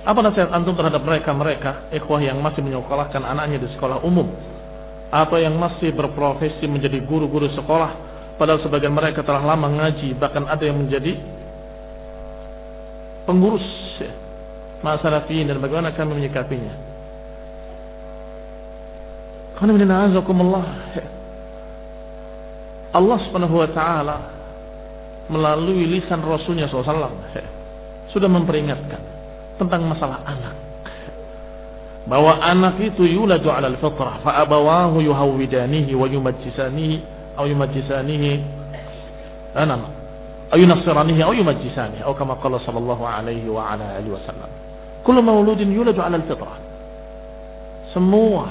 Apa nasihat antum terhadap mereka ikhwah yang masih menyekolahkan anaknya di sekolah umum atau yang masih berprofesi menjadi guru-guru sekolah, padahal sebagian mereka telah lama ngaji, bahkan ada yang menjadi pengurus Ma'asalafiyin, dan bagaimana kami menyikapinya? Allah Subhanahu wa ta'ala melalui lisan Rasulnya SAW sudah memperingatkan tentang masalah anak, bahwa anak itu yuladu 'alal fitrah fa abawahu yuhawwidanihi wa yumajjisanihi aw yumajjisanihi aw yunassiranihi aw yumajjisanihi atau kama qala sallallahu alaihi wa ala alihi wasallam. Kullu mauludin yuladu 'alal fitrah. Semua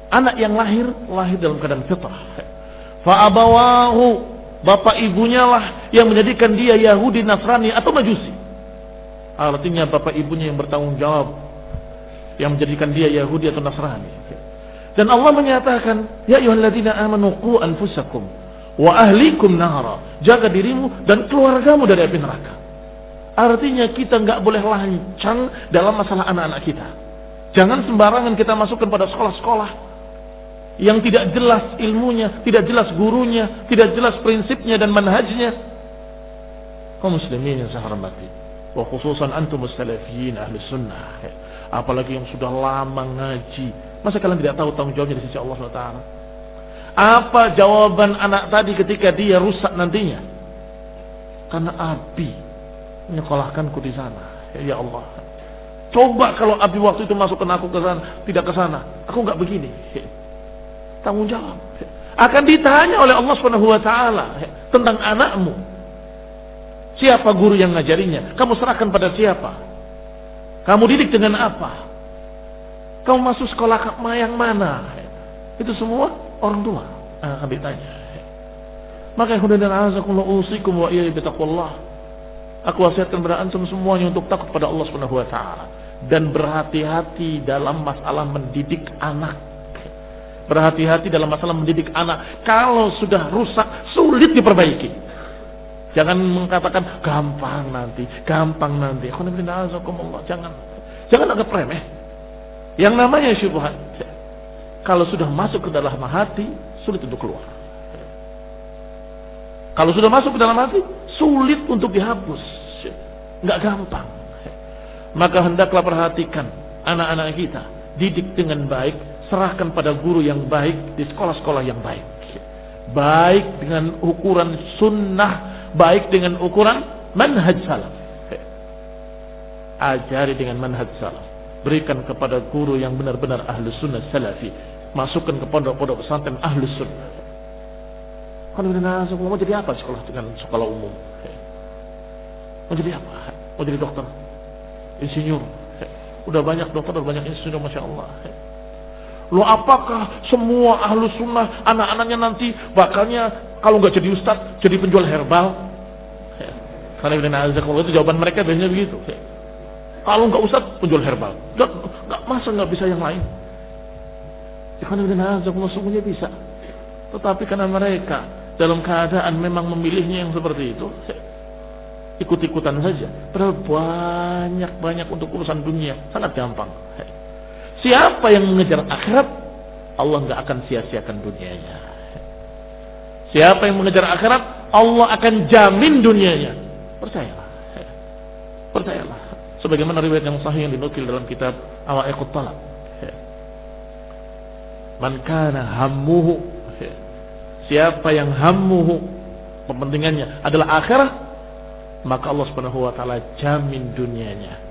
anak yang lahir dalam keadaan fitrah. Fa abawahu, bapak ibunya lah yang menjadikan dia Yahudi, Nasrani atau Majusi. Artinya bapak ibunya yang bertanggung jawab, yang menjadikan dia Yahudi atau Nasrani. Dan Allah menyatakan, ya ayyuhalladzina amanu qu anfusakum wa ahlikum nara. Jaga dirimu dan keluargamu dari api neraka. Artinya kita enggak boleh lancang dalam masalah anak-anak kita. Jangan sembarangan kita masukkan pada sekolah-sekolah yang tidak jelas ilmunya, tidak jelas gurunya, tidak jelas prinsipnya dan manhajnya. Kaum muslimin yang saya hormati, wa khususan antum salafiyin ahli sunnah, apalagi yang sudah lama ngaji, masa kalian tidak tahu tanggung jawabnya di sisi Allah SWT? Apa jawaban anak tadi ketika dia rusak nantinya? Karena abi menyekolahkanku di sana. Ya Allah, coba kalau abi waktu itu masukkan aku ke sana, tidak ke sana, aku nggak begini. Tanggung jawab akan ditanya oleh Allah Subhanahu wa ta'ala tentang anakmu. Siapa guru yang ngajarinya? Kamu serahkan pada siapa? Kamu didik dengan apa? Kamu masuk sekolah yang mana? Itu semua orang tua akan ditanya. Maka usikum wa iyaya bitaqwallah. Aku wasiatkan kepada antum semuanya untuk takut pada Allah Subhanahu wa ta'ala dan berhati-hati dalam masalah mendidik anak. Berhati-hati dalam masalah mendidik anak. Kalau sudah rusak, sulit diperbaiki. Jangan mengatakan gampang nanti. Jangan anggap remeh. Yang namanya syubhat, kalau sudah masuk ke dalam hati, sulit untuk keluar. Kalau sudah masuk ke dalam hati, sulit untuk dihapus. Enggak gampang. Maka hendaklah perhatikan anak-anak kita, didik dengan baik, serahkan pada guru yang baik di sekolah-sekolah yang baik. Baik dengan ukuran sunnah, baik dengan ukuran manhaj salaf. Ajari dengan manhaj salaf. Berikan kepada guru yang benar-benar ahlu sunnah salafi. Masukkan ke pondok-pondok pesantren ahlu sunnah. Mau jadi apa sekolah dengan sekolah umum? Mau jadi apa? Mau jadi dokter, insinyur. Udah banyak dokter, udah banyak insinyur, masya Allah. Lo apakah semua ahlu sunnah anak-anaknya nanti bakalnya kalau nggak jadi ustadz jadi penjual herbal? Karena itu jawaban mereka biasanya begitu. Kalau nggak ustadz penjual herbal, nggak masa nggak bisa yang lain? Karena semuanya bisa. Tetapi karena mereka dalam keadaan memang memilihnya yang seperti itu, ikut-ikutan saja. Padahal banyak untuk urusan dunia sangat gampang. Siapa yang mengejar akhirat, Allah nggak akan sia-siakan dunianya. Siapa yang mengejar akhirat, Allah akan jamin dunianya. Percayalah. Sebagaimana riwayat yang sahih yang dinukil dalam kitab Awaiqut Talab. Man kana hammuhu, siapa yang hammuhu, kepentingannya adalah akhirat, maka Allah Subhanahu wa taala jamin dunianya.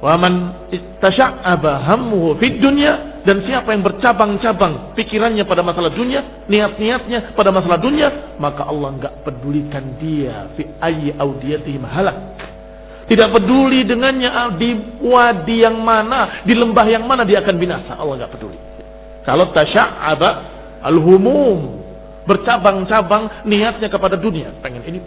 Wa man istasha'aba hammuhu fid dunya, dan siapa yang bercabang-cabang pikirannya pada masalah dunia, niat-niatnya pada masalah dunia, maka Allah enggak pedulikan dia fi ayyi audiyatihim halak. Tidak peduli dengannya di wadi yang mana, di lembah yang mana dia akan binasa, Allah enggak peduli. Kalau tasya'aba al-humum, bercabang-cabang niatnya kepada dunia, pengen ini.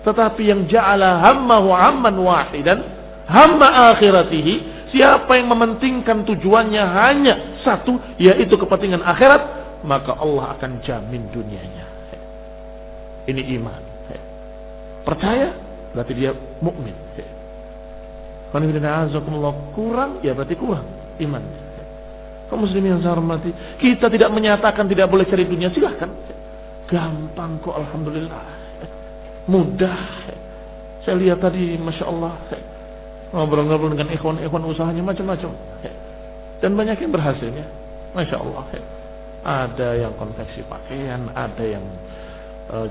Tetapi yang ja'ala hammahu amman wahidan, hamma akhiratihi, siapa yang mementingkan tujuannya hanya satu, yaitu kepentingan akhirat, maka Allah akan jamin dunianya. Ini iman. Percaya berarti dia mukmin. Kurang, ya berarti kurang iman. Kaum muslimin yang saya hormati, kita tidak menyatakan tidak boleh cari dunia, silahkan. Gampang kok, alhamdulillah. Mudah. Saya lihat tadi, masya Allah, ngobrol-ngobrol dengan ikhwan usahanya macam-macam. Dan banyak yang berhasilnya, masya Allah. Ada yang konveksi pakaian, ada yang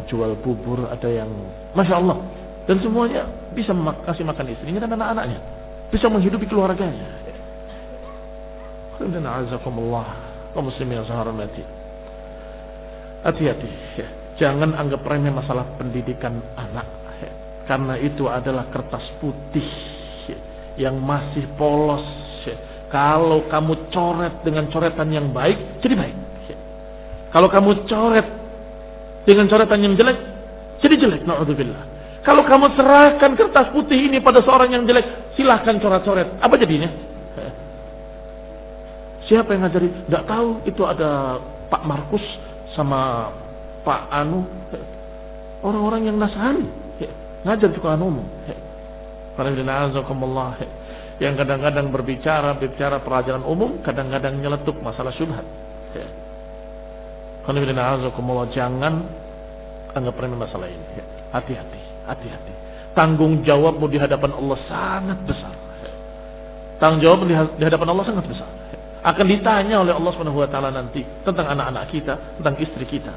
jual bubur, ada yang masya Allah. Dan semuanya bisa kasih makan istrinya dan anak-anaknya, bisa menghidupi keluarganya. Dan azakumullah, kaum muslimin yang saya hormati. Hati-hati, jangan anggap remeh masalah pendidikan anak, karena itu adalah kertas putih yang masih polos. Kalau kamu coret dengan coretan yang baik, jadi baik. Kalau kamu coret dengan coretan yang jelek, jadi jelek. Na'udzubillah. Kalau kamu serahkan kertas putih ini pada seorang yang jelek, silahkan coret-coret. Apa jadinya? Siapa yang ngajari? Tidak tahu. Itu ada Pak Markus sama Pak Anu, orang-orang yang Nasrani, ngajar juga umum. Yang kadang-kadang berbicara pelajaran umum, kadang-kadang nyeletuk masalah syubhat. Jangan anggap remeh masalah ini. Hati-hati. Tanggung jawabmu di hadapan Allah sangat besar. Tanggung jawab di hadapan Allah sangat besar. Akan ditanya oleh Allah Subhanahu wa taala nanti tentang anak-anak kita, tentang istri kita.